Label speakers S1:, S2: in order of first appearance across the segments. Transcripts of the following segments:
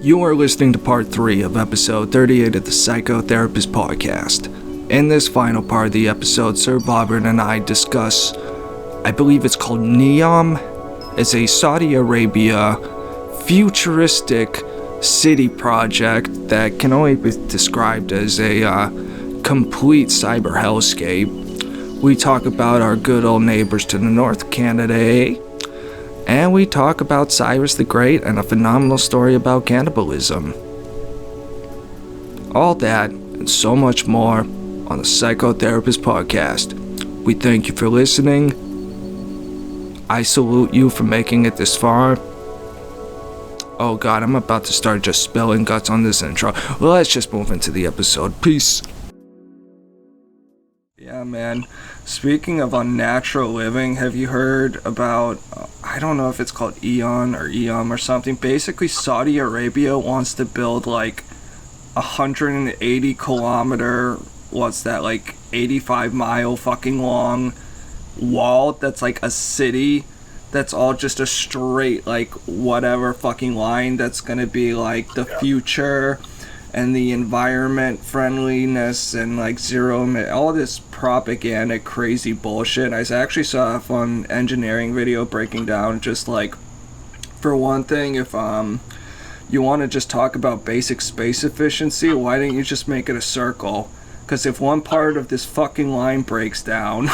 S1: You are listening to part 3 of episode 38 of the Psychotherapist Podcast. In this final part of the episode, Sir Robert and I discuss, I believe it's called NEOM. It's a Saudi Arabia futuristic city project that can only be described as a complete cyber hellscape. We talk about our good old neighbors to the north, Canada, and we talk about Cyrus the Great and a phenomenal story about cannibalism. All that and so much more on the Psychotherapist Podcast. We thank you for listening. I salute you for making it this far. Oh god, I'm about to start just spilling guts on this intro. Well, let's just move into the episode. Peace. Yeah, man. Speaking of unnatural living, have you heard about, I don't know if it's called NEOM or something. Basically, Saudi Arabia wants to build like 180 kilometer, what's that, like 85 mile fucking long wall that's like a city that's all just a straight like whatever fucking line that's gonna be like the future and the environment friendliness and like all this propaganda crazy bullshit. I actually saw a fun engineering video breaking down just like, for one thing, if you want to just talk about basic space efficiency, why didn't you just make it a circle? Because if one part of this fucking line breaks down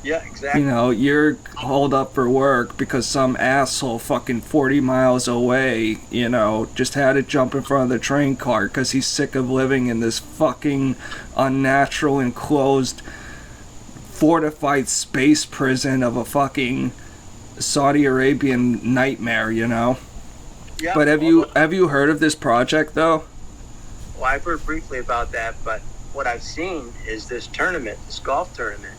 S2: yeah, exactly.
S1: You know, you're hauled up for work because some asshole fucking 40 miles away, you know, just had to jump in front of the train car because he's sick of living in this fucking unnatural, enclosed, fortified space prison of a fucking Saudi Arabian nightmare, you know?
S2: Yeah.
S1: But have you heard of this project, though?
S2: Well, I've heard briefly about that, but what I've seen is this golf tournament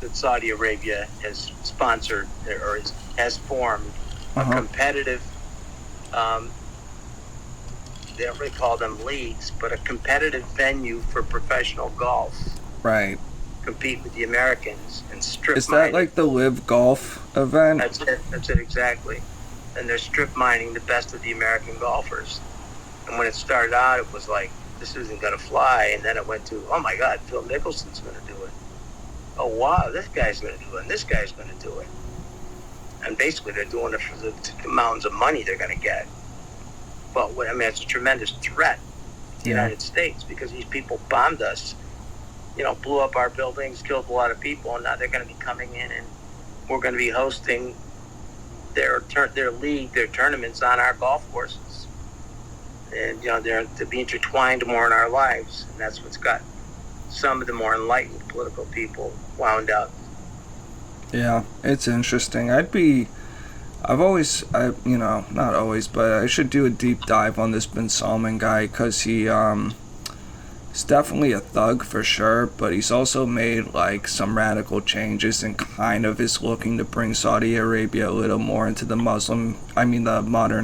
S2: that Saudi Arabia has sponsored or has formed a competitive, they don't really call them leagues, but a competitive venue for professional golf.
S1: Right.
S2: Compete with the Americans and strip
S1: Is
S2: mining.
S1: that like the Live Golf event?
S2: That's it exactly. And they're strip mining the best of the American golfers. And when it started out, it was like, this isn't going to fly. And then it went to, oh my God, Phil Mickelson's going to do it. Oh wow, this guy's going to do it, and this guy's going to do it. And basically they're doing it for the amounts of money they're going to get. But I mean, it's a tremendous threat to the United States because these people bombed us, you know, blew up our buildings, killed a lot of people, and now they're going to be coming in and we're going to be hosting their league, their tournaments on our golf courses. And, you know, they're to be intertwined more in our lives, and that's what's got some of the more enlightened political people wound up.
S1: Yeah, it's interesting. I've always, you know, not always, but I should do a deep dive on this Bin Salman guy, because he's definitely a thug for sure, but he's also made like some radical changes and kind of is looking to bring Saudi Arabia a little more into the modern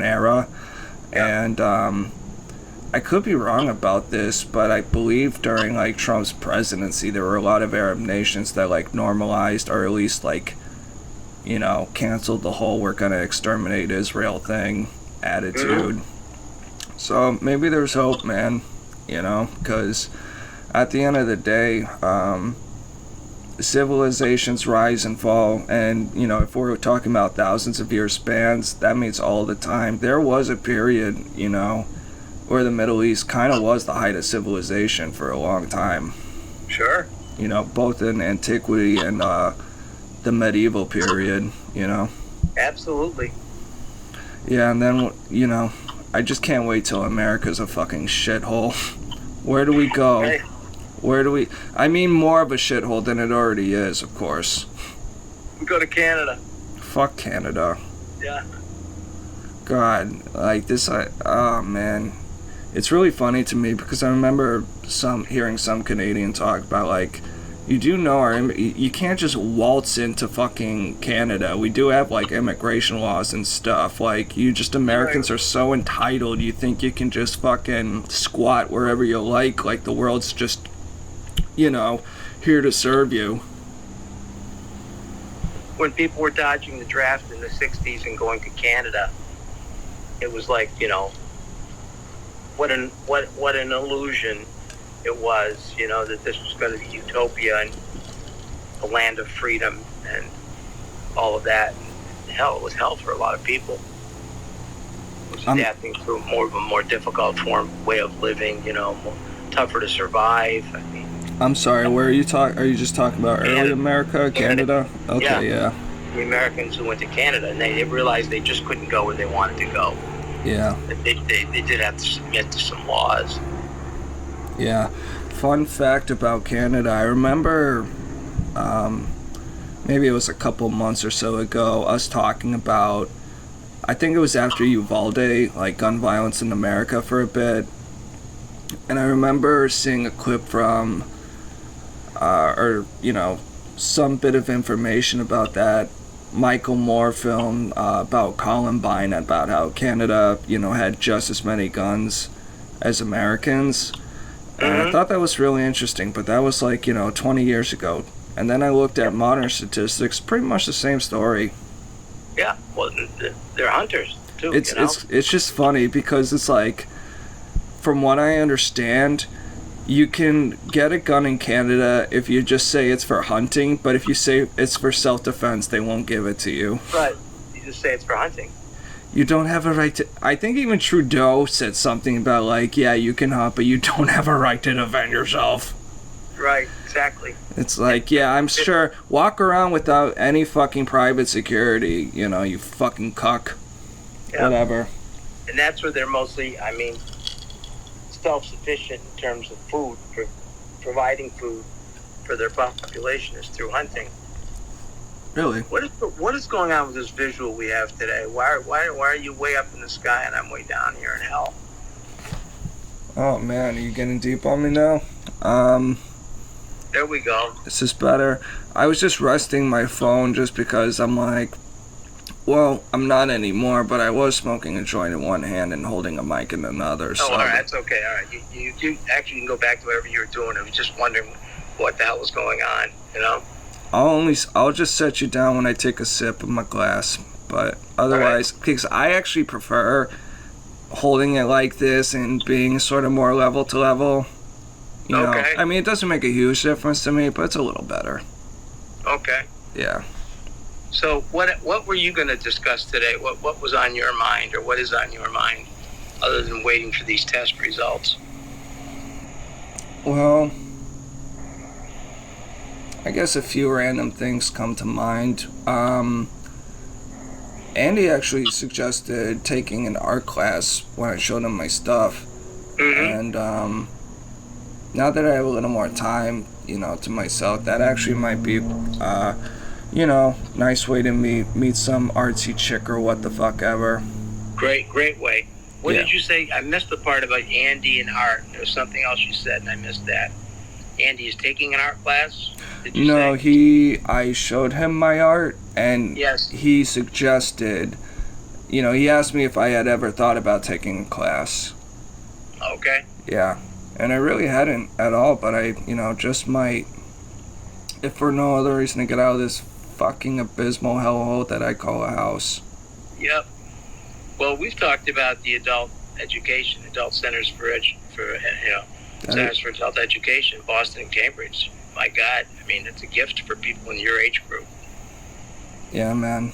S1: era. Yeah. And I could be wrong about this, but I believe during like Trump's presidency there were a lot of Arab nations that like normalized or at least like, you know, canceled the whole we're gonna exterminate Israel thing attitude. Mm-hmm. So maybe there's hope, man, you know, because at the end of the day, civilizations rise and fall, and you know, if we're talking about thousands of year spans, that means all the time. There was a period, you know, where the Middle East kind of was the height of civilization for a long time.
S2: Sure.
S1: You know, both in Antiquity and the medieval period, you know.
S2: Absolutely.
S1: Yeah, and then, you know, I just can't wait till America's a fucking shithole. Where do we go?
S2: Right.
S1: I mean more of a shithole than it already is, of course.
S2: We go to Canada.
S1: Fuck Canada.
S2: Yeah.
S1: God, like this, oh man. It's really funny to me because I remember hearing some Canadian talk about like, you do know you can't just waltz into fucking Canada. We do have like immigration laws and stuff. Like Americans are so entitled. You think you can just fucking squat wherever you like the world's just, you know, here to serve you.
S2: When people were dodging the draft in the 60s and going to Canada, it was like, you know, what an illusion it was, you know, that this was going to be utopia and a land of freedom and all of that. And hell, it was hell for a lot of people. It was adapting to a more difficult way of living, you know, tougher to survive. I mean,
S1: I'm sorry, where are you Are you just talking about early America, Canada? Okay, yeah.
S2: The Americans who went to Canada, and they realized they just couldn't go where they wanted to go.
S1: Yeah.
S2: They did have to submit to some laws.
S1: Yeah. Fun fact about Canada, I remember maybe it was a couple months or so ago, us talking about, I think it was after Uvalde, like gun violence in America for a bit. And I remember seeing a clip from, or, you know, some bit of information about that Michael Moore film about Columbine, about how Canada, you know, had just as many guns as Americans. And I thought that was really interesting, but that was like, you know, 20 years ago. And then I looked at modern statistics, pretty much the same story.
S2: Yeah, well, they're hunters too.
S1: It's just funny because it's like, from what I understand, you can get a gun in Canada if you just say it's for hunting, but if you say it's for self-defense, they won't give it to you.
S2: Right. You just say it's for hunting.
S1: You don't have a right to... I think even Trudeau said something about, like, yeah, you can hunt, but you don't have a right to defend yourself.
S2: Right, exactly.
S1: It's like, yeah, I'm sure, walk around without any fucking private security, you know, you fucking cuck. Yeah. Whatever.
S2: And that's where they're mostly, I mean, self-sufficient in terms of food, providing food for their population is through hunting.
S1: Really?
S2: What is going on with this visual we have today? Why are you way up in the sky and I'm way down here in hell?
S1: Oh man, are you getting deep on me now?
S2: There we go.
S1: This is better. I was just resting my phone just because I'm like, well, I'm not anymore, but I was smoking a joint in one hand and holding a mic in another.
S2: Oh, all right, that's okay. All right, you actually can go back to whatever you were doing. I was just wondering what the hell was going on, you know?
S1: I'll just set you down when I take a sip of my glass, but otherwise, because I actually prefer holding it like this and being sort of more level to level. You know, I mean, it doesn't make a huge difference to me, but it's a little better.
S2: Okay.
S1: Yeah.
S2: So what were you going to discuss today? What was on your mind, or what is on your mind, other than waiting for these test results?
S1: Well, I guess a few random things come to mind. Andy actually suggested taking an art class when I showed him my stuff. Mm-hmm. And now that I have a little more time, you know, to myself, that actually might be, you know, nice way to meet some artsy chick or what the fuck ever.
S2: Great way. What did you say? I missed the part about Andy and art. There was something else you said, and I missed that. Andy is taking an art class?
S1: No, I showed him my art, and he suggested, you know, he asked me if I had ever thought about taking a class.
S2: Okay.
S1: Yeah, and I really hadn't at all, but I, you know, just might, if for no other reason, to get out of this fucking abysmal hellhole that I call a house.
S2: Yep. Well, we've talked about the adult centers for Centers for Adult Education, Boston and Cambridge. My God, I mean, it's a gift for people in your age group.
S1: Yeah, man.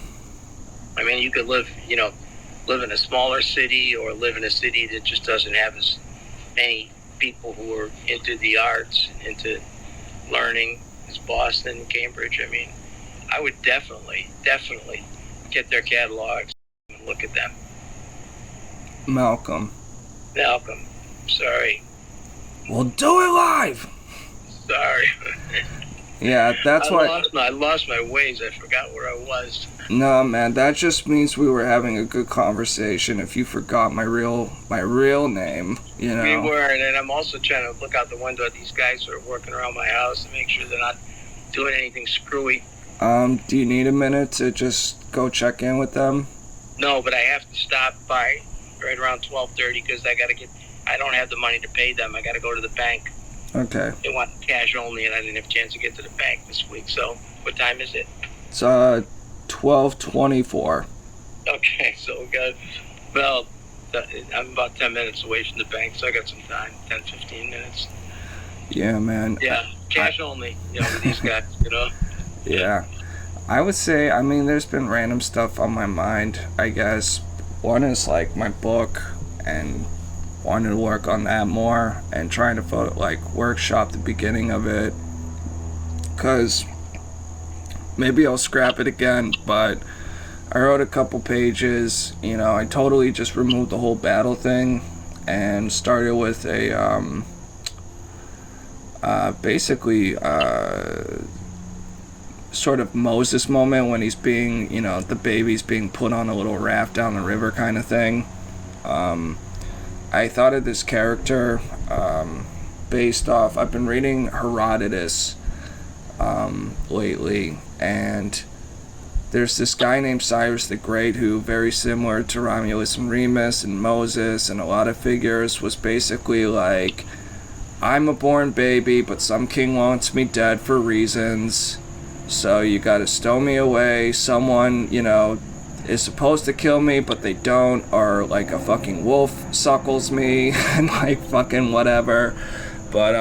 S2: I mean, you could live in a smaller city, or live in a city that just doesn't have as many people who are into the arts, into learning, as Boston and Cambridge. I mean, I would definitely get their catalogs and look at them.
S1: Malcolm,
S2: sorry.
S1: We'll do it live.
S2: Sorry.
S1: Yeah, that's why
S2: I lost my ways. I forgot where I was.
S1: No, man, that just means we were having a good conversation. If you forgot my real name, you know.
S2: We were, and I'm also trying to look out the window at these guys who are working around my house to make sure they're not doing anything screwy.
S1: Do you need a minute to just go check in with them?
S2: No, but I have to stop by right around 12:30 because I don't have the money to pay them. I got to go to the bank.
S1: Okay.
S2: They want cash only, and I didn't have a chance to get to the bank this week. So, what time is it?
S1: It's 12:24.
S2: Okay, so we got, well, I'm about 10 minutes away from the bank, so I got some time. 10, 15 minutes.
S1: Yeah, man.
S2: Yeah, cash only. With these guys.
S1: Yeah. I would say, I mean, there's been random stuff on my mind, I guess. One is like my book and wanting to work on that more and trying to workshop the beginning of it, because maybe I'll scrap it again, but I wrote a couple pages. I totally just removed the whole battle thing and started with a basically sort of Moses moment when he's being, the baby's being put on a little raft down the river kind of thing. I thought of this character based off, I've been reading Herodotus lately, and there's this guy named Cyrus the Great who, very similar to Romulus and Remus and Moses and a lot of figures, was basically like, I'm a born baby, but some king wants me dead for reasons, so you gotta stow me away. Someone, is supposed to kill me, but they don't, or like a fucking wolf suckles me, and like fucking whatever. But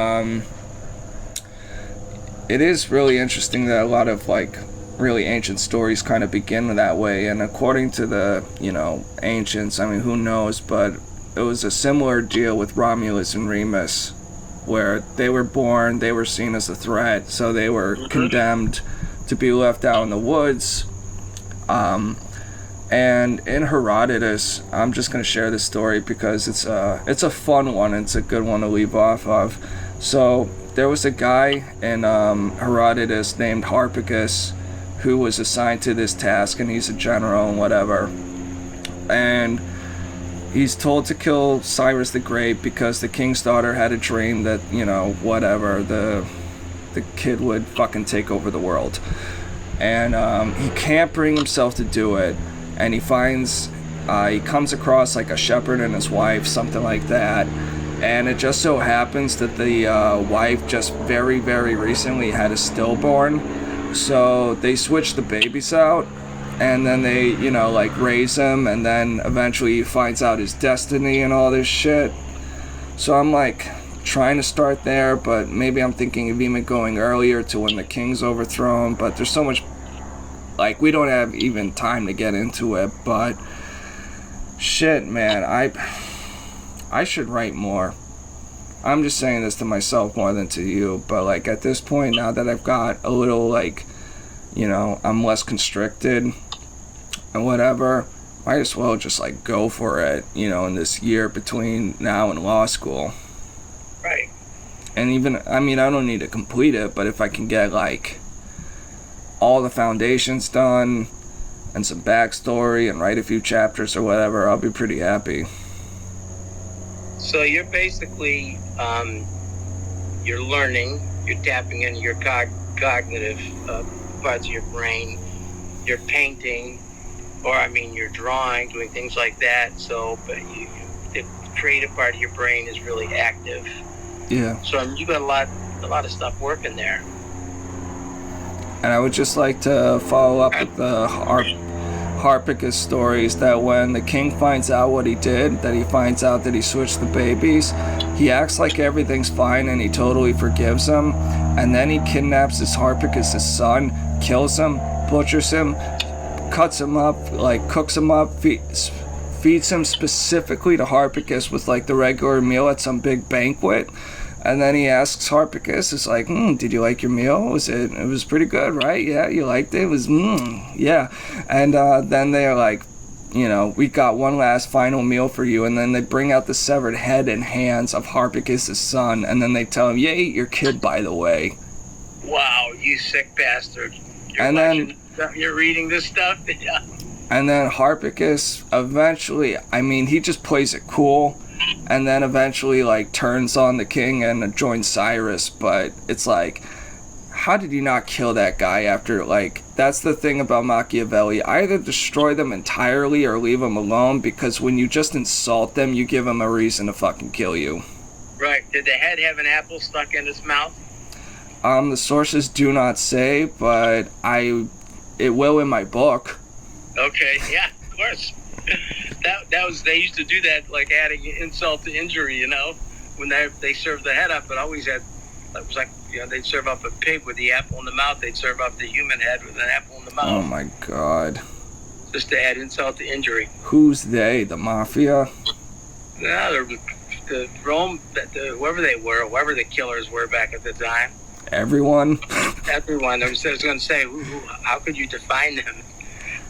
S1: it is really interesting that a lot of like really ancient stories kind of begin that way, and according to the, ancients, I mean, who knows, but it was a similar deal with Romulus and Remus, where they were born, they were seen as a threat, so they were condemned to be left out in the woods. And in Herodotus, I'm just going to share this story because it's a fun one, and it's a good one to leave off of. So there was a guy in Herodotus named Harpagus who was assigned to this task, and he's a general and whatever. And he's told to kill Cyrus the Great because the king's daughter had a dream that, whatever, the kid would fucking take over the world. And he can't bring himself to do it. And he comes across like a shepherd and his wife, something like that. And it just so happens that the wife just very, very recently had a stillborn. So they switch the babies out, and then they, raise him, and then eventually he finds out his destiny and all this shit. So I'm like trying to start there, but maybe I'm thinking of even going earlier to when the king's overthrown, but there's so much, like, we don't have even time to get into it. But shit, man, I should write more. I'm just saying this to myself more than to you, but like at this point, now that I've got a little, like, I'm less constricted and whatever, might as well just like go for it, in this year between now and law school.
S2: Right.
S1: And even, I mean, I don't need to complete it, but if I can get like all the foundations done and some backstory and write a few chapters or whatever, I'll be pretty happy.
S2: So you're basically, you're learning, you're tapping into your cognitive parts of your brain, you're painting, you're drawing, doing things like that. So, but the creative part of your brain is really active.
S1: Yeah.
S2: So you got a lot of stuff working there.
S1: And I would just like to follow up with the Harpagus stories, that when the king finds out what he did, that he finds out that he switched the babies, he acts like everything's fine and he totally forgives him, and then he kidnaps this Harpagus' son, kills him, butchers him, cuts him up, like cooks him up, feeds him specifically to Harpagus with like the regular meal at some big banquet. And then he asks Harpagus, it's like, did you like your meal? It was pretty good, right? Yeah, you liked it? It was, yeah. And then they're like, we got one last final meal for you. And then they bring out the severed head and hands of Harpagus' son. And then they tell him, you ate your kid, by the way.
S2: Wow, you sick bastard. You're reading this stuff? Yeah.
S1: And then Harpagus eventually, he just plays it cool. And then eventually, like, turns on the king and joins Cyrus. But it's like, how did you not kill that guy after, like, that's the thing about Machiavelli. Either destroy them entirely or leave them alone, because when you just insult them, you give them a reason to fucking kill you.
S2: Right. Did the head have an apple stuck in his mouth?
S1: The sources do not say, but it will in my book.
S2: Okay, yeah, of course. That was, they used to do that, like adding insult to injury, you know, when they served the head up. But always had, it was like, you know, they'd serve up a pig with the apple in the mouth. They'd serve up the human head with an apple in the mouth.
S1: Oh my God.
S2: Just to add insult to injury.
S1: Who's they? The mafia?
S2: No, the Rome, whoever they were, whoever the killers were back at the time.
S1: Everyone?
S2: Everyone. I was going to say, how could you define them?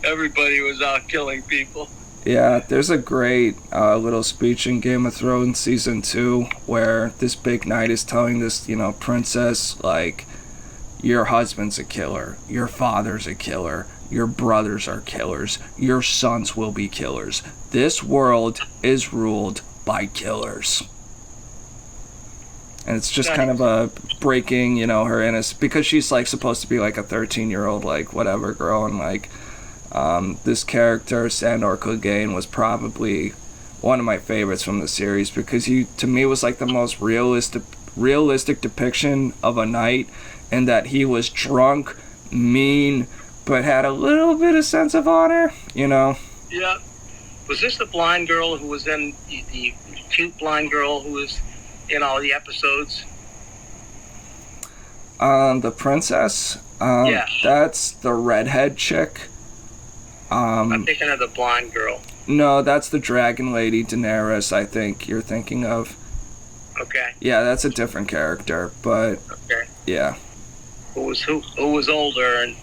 S2: Everybody was out killing people.
S1: Yeah, there's a great little speech in Game of Thrones Season 2 where this big knight is telling this, you know, princess, like, your husband's a killer, your father's a killer, your brothers are killers, your sons will be killers. This world is ruled by killers. And it's just kind of a breaking, you know, her innocence, because she's, like, supposed to be, like, a 13-year-old, like, whatever girl, and, like, this character, Sandor Clegane, was probably one of my favorites from the series, because he, to me, was, like, the most realistic depiction of a knight, and that he was drunk, mean, but had a little bit of sense of honor, you know?
S2: Yeah. Was this the blind girl who was in, the cute blind girl who was in all the episodes?
S1: The princess?
S2: Yeah.
S1: That's the redhead chick.
S2: I'm thinking of the blonde girl.
S1: No, that's the dragon lady, Daenerys, I think you're thinking of.
S2: Okay.
S1: Yeah, that's a different character, but
S2: okay.
S1: Yeah.
S2: Who was older and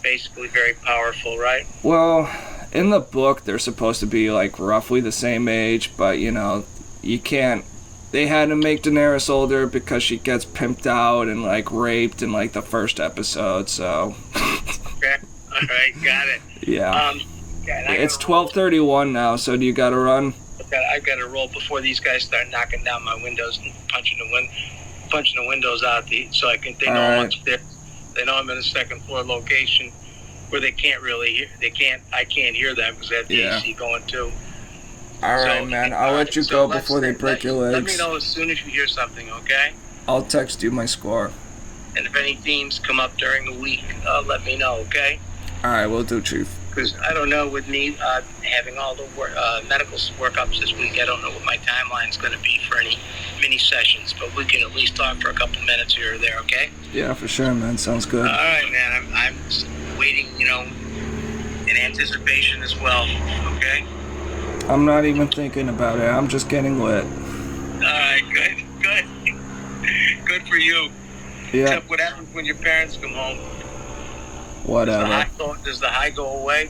S2: basically very powerful, right?
S1: Well, in the book, they're supposed to be, like, roughly the same age, but, you know, you can't... They had to make Daenerys older because she gets pimped out and, like, raped in, like, the first episode, so...
S2: Okay. All right, got it.
S1: Yeah. It's 12:31 now, so do you gotta run?
S2: I've got to roll before these guys start knocking down my windows and punching the windows out, so I can. They know I'm upstairs. They know I'm in a second floor location where they can't really hear. I can't hear them because they have the AC going too.
S1: All right, man. I'll let you go before they break your legs.
S2: Let me know as soon as you hear something, okay?
S1: I'll text you my score.
S2: And if any themes come up during the week, let me know, okay?
S1: All right, will do, Chief.
S2: Because I don't know, with me having all the medical workups this week, I don't know what my timeline's going to be for any mini sessions, but we can at least talk for a couple minutes here or there, okay?
S1: Yeah, for sure, man. Sounds good.
S2: All right, man. I'm just waiting, you know, in anticipation as well, okay?
S1: I'm not even thinking about it. I'm just getting lit.
S2: All right, good. Good for you.
S1: Yeah.
S2: Except what happens when your parents come home?
S1: Whatever.
S2: Does the high go away?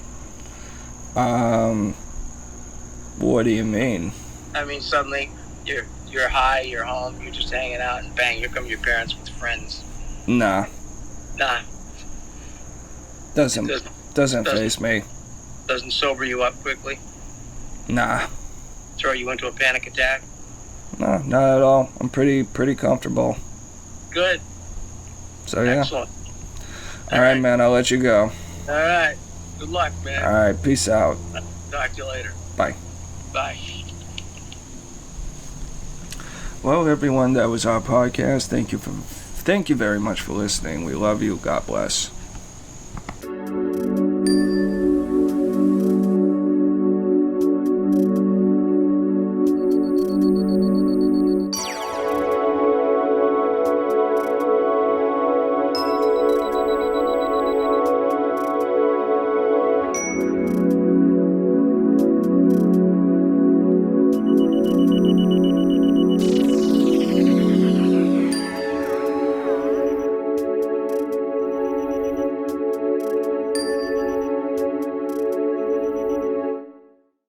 S1: What do you mean?
S2: I mean, suddenly you're high, you're home, you're just hanging out, and bang, here come your parents with friends.
S1: Nah. Doesn't faze me.
S2: Doesn't sober you up quickly?
S1: Nah.
S2: Throw you into a panic attack?
S1: No, not at all. I'm pretty comfortable.
S2: Good.
S1: So yeah.
S2: Excellent.
S1: All right, man. I'll let you go.
S2: All right. Good luck, man.
S1: All right. Peace out.
S2: Talk to you later.
S1: Bye.
S2: Bye.
S1: Well, everyone, that was our podcast. Thank you very much for listening. We love you. God bless.